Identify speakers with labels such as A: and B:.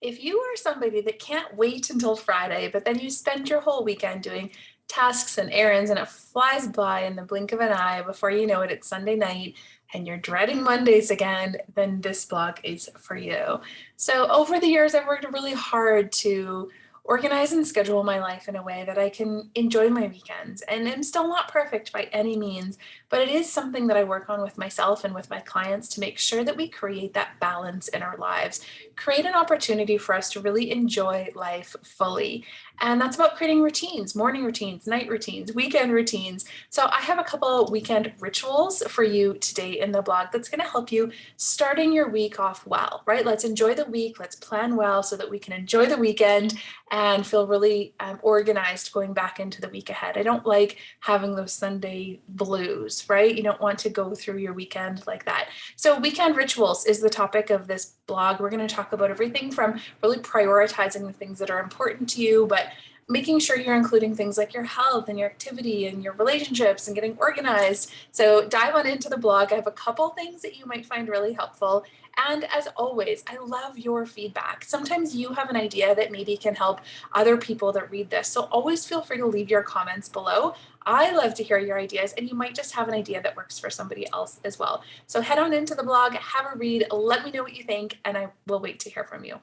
A: If you are somebody that can't wait until Friday, but then you spend your whole weekend doing tasks and errands and it flies by in the blink of an eye, before you know it, it's Sunday night and you're dreading Mondays again, then this blog is for you. So over the years, I've worked really hard to organize and schedule my life in a way that I can enjoy my weekends. And I'm still not perfect by any means, but it is something that I work on with myself and with my clients to make sure that we create that balance in our lives, create an opportunity for us to really enjoy life fully. And that's about creating routines, morning routines, night routines, weekend routines. So I have a couple weekend rituals for you today in the blog that's going to help you starting your week off well, right? Let's enjoy the week. Let's plan well so that we can enjoy the weekend and feel really organized going back into the week ahead. I don't like having those Sunday blues, right? You don't want to go through your weekend like that. So weekend rituals is the topic of this blog. We're going to talk about everything from really prioritizing the things that are important to you, but making sure you're including things like your health and your activity and your relationships and getting organized. So dive on into the blog. I have a couple things that you might find really helpful. And as always, I love your feedback. Sometimes you have an idea that maybe can help other people that read this. So always feel free to leave your comments below. I love to hear your ideas, and you might just have an idea that works for somebody else as well. So head on into the blog, have a read, let me know what you think, and I will wait to hear from you.